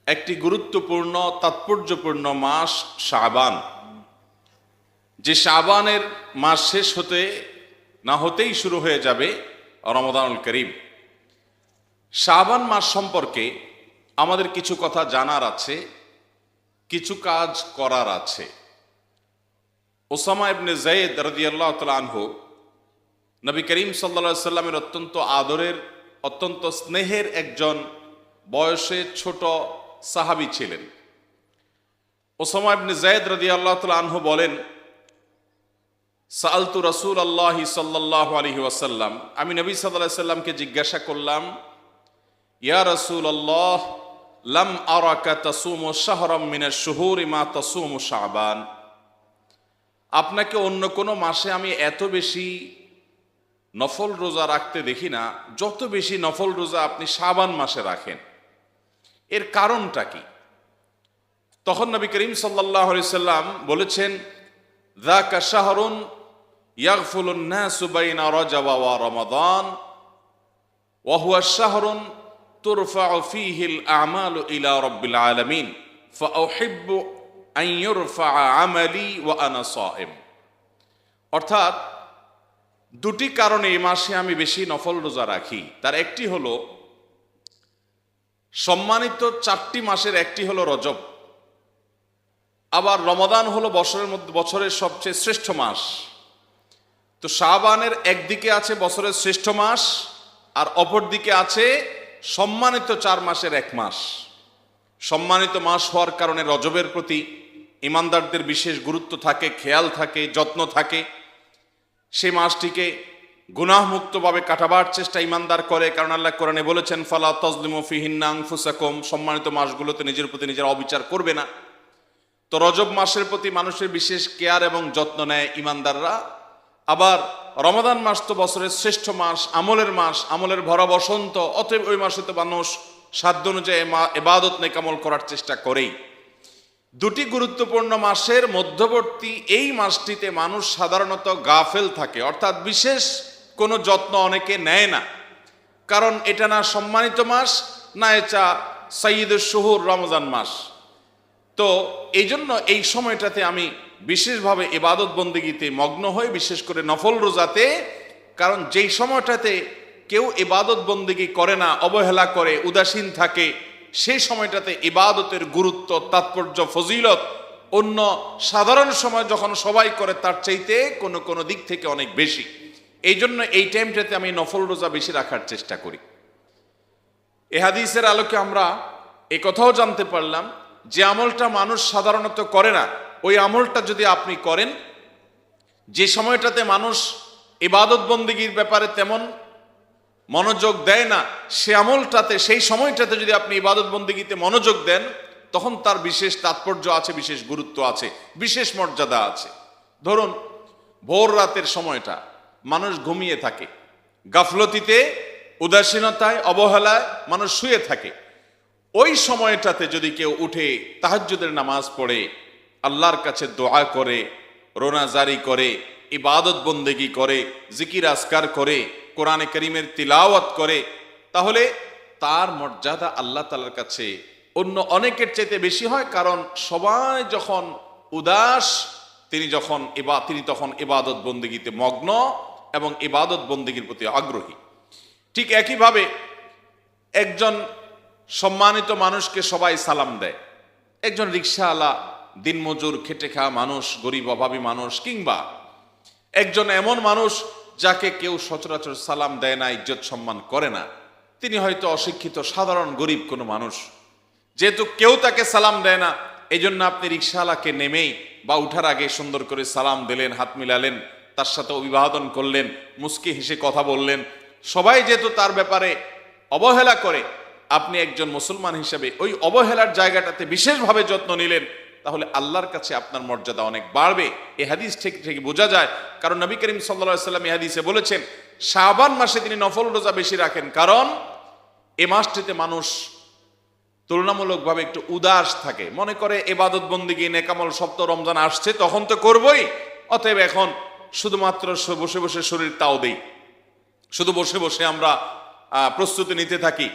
একটি গুরুত্বপূর্ণ তাৎপর্যপূর্ণ মাস শাবান, যে শাবানের মাস শেষ হতে না হতেই শুরু হয়ে যাবে রমাদানুল করিম। শাবান মাস সম্পর্কে আমাদের কিছু কথা জানার আছে, কিছু কাজ করার আছে। ওসামা ইবনে যায়েদ রাদিয়াল্লাহু তাআলা আনহু নবী করিম সাল্লাল্লাহু আলাইহি সাল্লামের অত্যন্ত আদরের, অত্যন্ত স্নেহের একজন বয়সে ছোট সাহাবী ছিলেন। ওসামা ইবনে যায়েদ রাদিয়াল্লাহু তাআলা আনহু বলেন, সাআলতু রাসূলুল্লাহি সাল্লাল্লাহু আলাইহি ওয়াসাল্লাম, আমি নবী সাল্লাল্লাহু আলাইহি সাল্লামকে জিজ্ঞাসা করলাম, ইয়া রাসূলুল্লাহ, লাম আরাকা তাসুমু শাহরাম মিনাশ শুহুরি মা তাসুমু শাবান। আপনাকে অন্য কোনো মাসে আমি এত বেশি নফল রোজা রাখতে দেখি না, যত বেশি নফল রোজা আপনি শাবান মাসে রাখেন। এর কারণটা কি? তখন নবী করিম সাল্লাল্লাহু আলাইহি সাল্লাম বলেছেন, যাকা শাহরুন ইয়াগফুলুন নাসু বাইনা রাজাব ওয়া রমাদান ওয়া হুয়া শাহরুন তুরফাউ ফীহিল আমালু ইলা রাব্বিল আলামিন ফাউহিব্বু আন ইউরফা আমালি ওয়া আনা সাইম। অর্থাৎ দুটি কারণে এই মাসে আমি বেশি নফল রোজা রাখি। তার একটি হলো সম্মানিত 4টি মাসের একটি হলো রজব, আবার রমাদান হলো বছরের সবচেয়ে শ্রেষ্ঠ মাস। তো শাবানের একদিকে আছে বছরের শ্রেষ্ঠ মাস, আর অপর দিকে আছে সম্মানিত 4 মাসের এক মাস। সম্মানিত মাস হওয়ার কারণে রজবের প্রতি ইমানদারদের বিশেষ গুরুত্ব থাকে, খেয়াল থাকে, যত্ন থাকে। সেই মাসটিকে গুনাহমুক্তভাবে কাটাবার চেষ্টা ইমানদার করে, কারণ আল্লাহ কোরআনে বলেছেন, ফালা তাজলিমু ফিহিন্না আনফুসাকুম, সম্মানিত মাসগুলোতে নিজের প্রতি নিজের অবিচার করবে না। তো রজব মাসের প্রতি মানুষের বিশেষ কেয়ার এবং যত্ন নেয় ইমানদাররা। আবার রমাদান মাস তো বছরের শ্রেষ্ঠ মাস, আমলের মাস, আমলের ভরা বসন্ত, অতএব ওই মাসে তো মানুষ সাধ্য অনুযায়ী ইবাদত নেকামল করার চেষ্টা করেই। দুটি গুরুত্বপূর্ণ মাসের মধ্যবর্তী এই মাসটিতে মানুষ সাধারণত গাফেল থাকে, অর্থাৎ বিশেষ কোনো যত্ন অনেকে নেয় না, কারণ এটা না সম্মানিত মাস, না এটা সাইয়্যিদুশ শুহুর রমজান মাস। তো এই জন্য এই সময়টাতে আমি বিশেষভাবে ইবাদত বন্দেগীতে মগ্ন হই, বিশেষ করে নফল রোজাতে। কারণ যেই সময়টাতে কেউ ইবাদত বন্দেগী করে না, অবহেলা করে, উদাসীন থাকে, সেই সময়টাতে ইবাদতের গুরুত্ব, তাৎপর্য, ফজিলত অন্য সাধারণ সময় যখন সবাই করে তার চাইতে কোনো কোনো দিক থেকে অনেক বেশি। এই জন্য এই টাইমটাতে আমি নফল রোজা বেশি রাখার চেষ্টা করি। এ হাদিসের আলোকে আমরা এই কথাও জানতে পারলাম, যে আমলটা মানুষ সাধারণত করে না, ওই আমলটা যদি আপনি করেন, যে সময়টাতে মানুষ ইবাদত বন্দেগীর ব্যাপারে তেমন মনোযোগ দেয় না, সে আমলটাতে, সেই সময়টাতে যদি আপনি ইবাদত বন্দেগীতে মনোযোগ দেন, তখন তার বিশেষ তাৎপর্য আছে, বিশেষ গুরুত্ব আছে, বিশেষ মর্যাদা আছে। ধরুন ভোর রাতের সময়টা মানুষ ঘুমিয়ে থাকে, গাফলতিতে, উদাসীনতায়, অবহেলায় মানুষ শুয়ে থাকে। ওই সময়টাতে যদি কেউ উঠে তাহাজ্জুদের নামাজ পড়ে, আল্লাহর কাছে দোয়া করে, রোনা জারি করে, ইবাদত বন্দেগী করে, জিকির আজকার করে, কোরআনে কারীমের তিলাওয়াত করে, তাহলে তার মর্যাদা আল্লাহ তাআলার কাছে অন্য অনেকের চাইতে বেশি হয়। কারণ সবাই যখন উদাস, তিনি তখন ইবাদত বন্দেগীতে মগ্ন এবং ইবাদত বন্দেগীর প্রতি আগ্রহী। ঠিক একইভাবে একজন সম্মানিত মানুষকে সবাই সালাম দেয়, একজন রিকশাওয়ালা, দিনমজুর, খেটে খাওয়া মানুষ, গরিব অভাবী মানুষ, কিংবা একজন এমন মানুষ যাকে কেউ সচরাচর সালাম দেয় না, ইজ্জত সম্মান করে না, তিনি হয়তো অশিক্ষিত, সাধারণ গরিব কোনো মানুষ, যেহেতু কেউ তাকে সালাম দেয় না, এই জন্য আপনি রিকশাওয়ালাকে নেমেই বা উঠার আগে সুন্দর করে সালাম দিলেন, হাত মিলালেন, তার সাথে অভিবাদন করলেন, মুস্কি হেসে কথা বললেন। সবাই যেহেতু তার ব্যাপারে অবহেলা করে, আপনি একজন মুসলমান হিসেবে ওই অবহেলার জায়গাটাতে বিশেষভাবে যত্ন নিলেন, তাহলে আল্লাহর কাছে আপনার মর্যাদা অনেক বাড়বে। এই হাদিস থেকে বোঝা যায়। কারণ নবী করিম সাল্লাল্লাহু আলাইহি ওয়াসাল্লাম এই হাদিসে বলেছেন, শাবান মাসে তিনি নফল রোজা বেশি রাখেন, কারণ এই মাসটিতে মানুষ তুলনামূলকভাবে একটু উদাস থাকে, মনে করে ইবাদত বন্দেগী, নেকামল সব তো রমজান আসছে, তখন তো করবই, অতএব এখন শুধুমাত্র বসে বসে শরীর তাও দেই, শুধু বসে বসে আমরা প্রস্তুতি নিতে থাকি,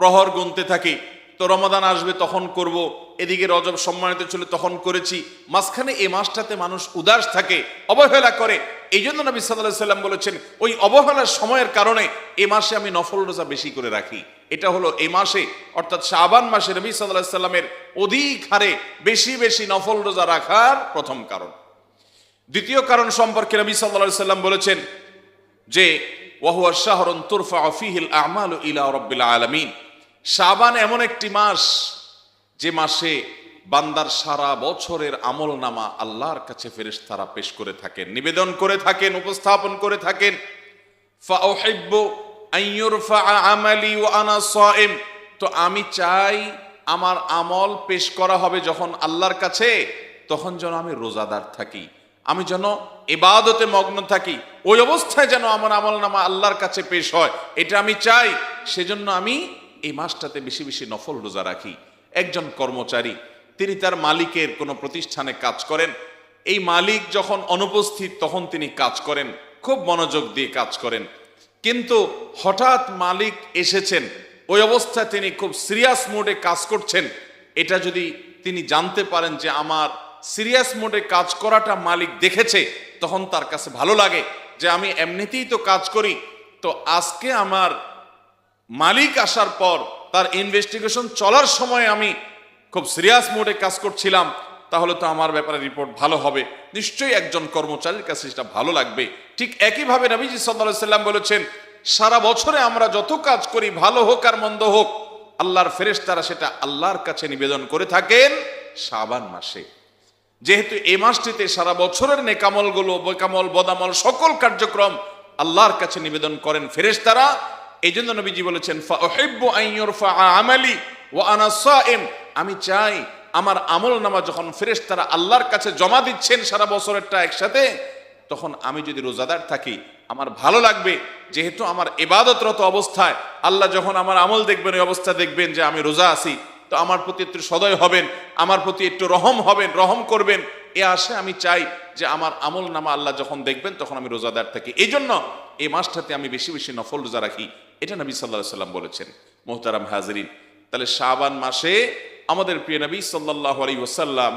প্রহর গুনতে থাকি, তো রমাদান আসবে তখন করব, এদিকে রজব সম্মানিত ছিল তখন করেছি, মাঝখানে এই মাসটাতে মানুষ উদাস থাকে, অবহেলা করে। এই জন্য নবী সাল্লাল্লাহু আলাইহি সাল্লাম বলেছেন ওই অবহেলার সময়ের কারণে এই মাসে আমি নফল রোজা বেশি করে রাখি। এটা হলো এই মাসে অর্থাৎ শাবান মাসে নবী সাল্লাল্লাহু আলাইহি সাল্লামের অধিক হারে বেশি বেশি নফল রোজা রাখার প্রথম কারণ। দ্বিতীয় কারণ সম্পর্কে নবী সাল্লাল্লাহু আলাইহি সাল্লাম বলেছেন যে ওয়াহুয়া শাহরুন তুরফাউ ফীহিল আমালু ইলা রাব্বিল আলামিন, শাবান এমন একটি মাস যে মাসে বান্দার সারা বছরের আমল নামা আল্লাহর কাছে ফেরেশতারা পেশ করে থাকেন, নিবেদন করে থাকেন, উপস্থাপন করে থাকেন। ফাউহিব্বু আন ইউরফা আমালি ওয়া আনা সাইম, তো আমি চাই আমার আমল পেশ করা হবে যখন আল্লাহর কাছে, তখন যেন আমি রোজাদার থাকি, আমি যেন ইবাদতে মগ্ন থাকি, ওই অবস্থায় যেন আমার আমল নামা আল্লাহর কাছে পেশ হয়, এটা আমি চাই। সেজন্য আমি এই মাসটাতে বেশি বেশি নফল রোজা রাখি। একজন কর্মচারী তিনি তার মালিকের কোনো প্রতিষ্ঠানে কাজ করেন, এই মালিক যখন অনুপস্থিত তখন তিনি কাজ করেন, খুব মনোযোগ দিয়ে কাজ করেন, কিন্তু হঠাৎ মালিক এসেছেন, ওই অবস্থায় তিনি খুব সিরিয়াস মোডে কাজ করছেন। এটা যদি তিনি জানতে পারেন যে আমার সিরিয়াস মোডে কাজ করাটা মালিক দেখেছে, তখন তার কাছে ভালো লাগে যে আমি এমনিতেই তো কাজ করি, তো আজকে আমার মালিক আসার পর তার ইনভেস্টিগেশন চলার সময় আমি খুব সিরিয়াস মোডে কাজ করছিলাম, তাহলে তো আমার ব্যাপারে রিপোর্ট ভালো হবে, নিশ্চয়ই একজন কর্মচারীর কাছে সেটা ভালো লাগবে। ঠিক একইভাবে নবীজি সাল্লাল্লাহু আলাইহি সাল্লাম বলেছেন সারা বছরে আমরা যত কাজ করি ভালো হোক আর মন্দ হোক, আল্লাহর ফেরেশতারা সেটা আল্লাহর কাছে নিবেদন করে থাকেন শাবান মাসে। যেহেতু এই মাসটিতে সারা বছরের নেকামলগুলো, বেকামল, বদামল সকল কার্যক্রম আল্লাহর কাছে নিবেদন করেন ফেরেশতারা, এই জন্য নবীজি বলেছেন ফাউহিব্বু আন ইউরফা আমালি ওয়া আনা সাইম, আমি চাই আমার আমল নামা যখন ফেরেশতারা আল্লাহর কাছে জমা দিচ্ছেন সারা বছরেরটা একসাথে, তখন আমি যদি রোজাদার থাকি আমার ভালো লাগবে, যেহেতু আমার ইবাদতরত অবস্থায় আল্লাহ যখন আমার আমল দেখবেন ওই অবস্থা দেখবেন যে আমি রোজা আছি, তো আমার প্রতি একটু সদয় হবেন, আমার প্রতি একটু রহম হবেন, রহম করবেন, এ আশে আমি চাই যে আমার আমল নামা আল্লাহ যখন দেখবেন তখন আমি রোজাদার থাকি। এই জন্য এই মাসটাতে আমি বেশি বেশি নফল রোজা রাখি, এটা নবী সাল্লাল্লাহু আলাইহি সাল্লাম বলেছেন। মুহতারাম হাজরিন, তাহলে শাবান মাসে আমাদের প্রিয় নবী সাল্লাল্লাহু আলাইহি ওয়াসাল্লাম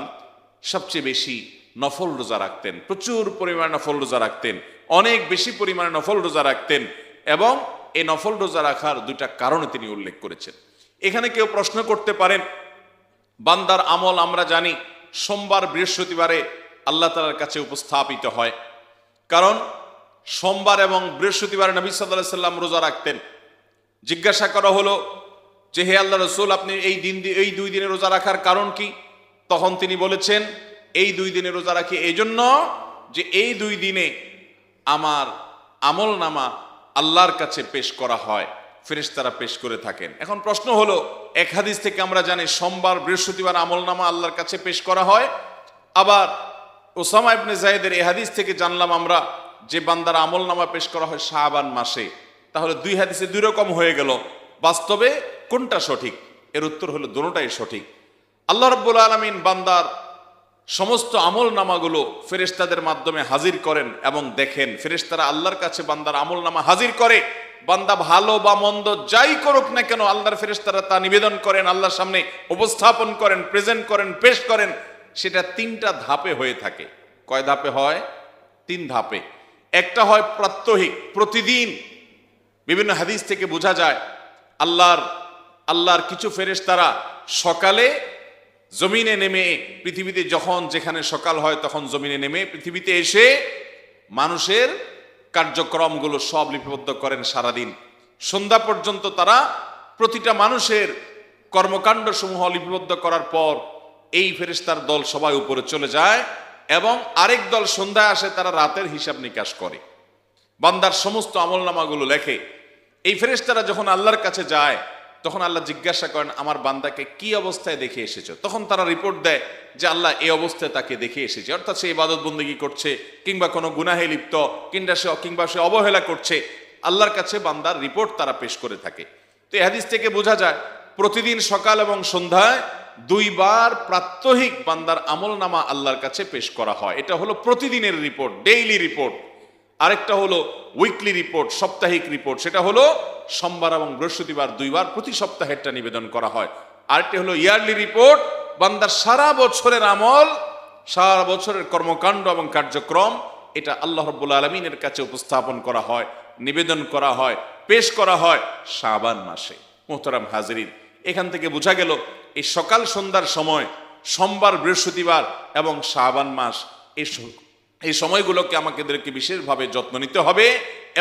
সবচেয়ে বেশি নফল রোজা রাখতেন, প্রচুর পরিমাণে নফল রোজা রাখতেন, অনেক বেশি পরিমাণে নফল রোজা রাখতেন, এবং এই নফল রোজা রাখার দুইটা কারণে তিনি উল্লেখ করেছেন। এখানে কেউ প্রশ্ন করতে পারেন, বান্দার আমল আমরা জানি সোমবার বৃহস্পতিবারে আল্লাহ তাআলার কাছে উপস্থাপিত হয়, কারণ সোমবার এবং বৃহস্পতিবারে নবী সাল্লাল্লাহু আলাইহি সাল্লাম রোজা রাখতেন। জিজ্ঞাসা করা হলো যে হে আল্লাহ রাসূল, আপনি এই দুই দিনে রোজা রাখার কারণ কি? তখন তিনি বলেছেন এই দুই দিনে রোজা রাখি এই জন্য যে এই দুই দিনে আমার আমল নামা আল্লাহর কাছে পেশ করা হয়, ফেরেশতারা পেশ করে থাকেন। এখন প্রশ্ন হলো, এক হাদিস থেকে আমরা জানি সোমবার বৃহস্পতিবার আমল নামা আল্লাহর কাছে পেশ করা হয়, আবার ওসামা ইবনে যায়েদের এই হাদিস থেকে জানলাম আমরা যে বান্দার আমল নামা পেশ করা হয় শাবান মাসে। তাহলে দুই হাদিসে দুই রকম হয়ে গেল, বাস্তবে কোনটা সঠিক? এর উত্তর হলো দুটোটাই সঠিক। আল্লাহ রাব্বুল আলামিন বান্দার সমস্ত আমল নামাগুলো ফেরেশতাদের মাধ্যমে হাজির করেন এবং দেখেন, ফেরেশতারা আল্লাহর কাছে বান্দার আমল নামা হাজির করে, বান্দা ভালো বা মন্দ যাই করুক না কেন আল্লাহর ফেরেশতারা তা নিবেদন করেন, আল্লাহর সামনে উপস্থাপন করেন, প্রেজেন্ট করেন, পেশ করেন। সেটা তিনটা ধাপে হয়ে থাকে। কয় ধাপে হয়? তিন ধাপে। একটা হয় প্রাত্যহিক, প্রতিদিন। বিভিন্ন হাদিস থেকে বোঝা যায় আল্লাহর কিছু ফেরেশতারা সকালে জমিনে নেমে, পৃথিবীতে যখন যেখানে সকাল হয় তখন জমিনে নেমে পৃথিবীতে এসে মানুষের কার্যক্রমগুলো সব লিপিবদ্ধ করেন সারাদিন। সন্ধ্যা পর্যন্ত তারা প্রতিটা মানুষের কর্মকাণ্ড সমূহ লিপিবদ্ধ করার পর এই ফেরেশতার দল সবাই উপরে চলে যায় এবং আরেক দল সন্ধ্যায় আসে, তারা রাতের হিসাব নিকাশ করে, বান্দার সমস্ত আমলনামাগুলো লেখে। এই ফেরেশতারা যখন আল্লাহর কাছে যায় তখন আল্লাহ জিজ্ঞাসা করেন আমার বান্দাকে কি অবস্থায় দেখে এসেছো? তখন তারা রিপোর্ট দেয় যে আল্লাহ এই অবস্থায় তাকে দেখে এসেছে, অর্থাৎ সে ইবাদত বন্দেগী করছে কিংবা কোনো গুনাহে লিপ্ত কিংবা সে অবহেলা করছে। আল্লাহর কাছে বান্দার রিপোর্ট তারা পেশ করে থাকে। তো এই হাদিস থেকে বোঝা যায় প্রতিদিন সকাল এবং সন্ধ্যায় দুইবার প্রাত্যহিক বান্দার আমলনামা আল্লাহর কাছে পেশ করা হয়। এটা হলো প্রতিদিনের রিপোর্ট, ডেইলি রিপোর্ট। আরেকটা হলো উইকলি রিপোর্ট, সাপ্তাহিক রিপোর্ট। সেটা হলো সোমবার এবং বৃহস্পতিবার দুইবার প্রতি সপ্তাহেরটা নিবেদন করা হয়। আরেকটি হলো ইয়ারলি রিপোর্ট, বান্দার সারা বছরের আমল, সারা বছরের কর্মকাণ্ড এবং কার্যক্রম, এটা আল্লাহ রাব্বুল আলামিনের কাছে উপস্থাপন করা হয়, নিবেদন করা হয়, পেশ করা হয় শাবান মাসে। মুহতারাম হাজিরিন, এখান থেকে বোঝা গেল এই সকাল সন্ধ্যার সময়, সোমবার, বৃহস্পতিবার এবং শাবান মাস, এই সময়গুলোকে আমাদেরকে বিশেষভাবে যত্ন নিতে হবে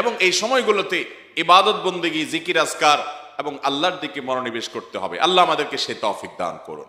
এবং এই সময়গুলোতে ইবাদত বন্দেগী, জিকির আজকার এবং আল্লাহর দিকে মনোনিবেশ করতে হবে। আল্লাহ আমাদেরকে সে তৌফিক দান করুন।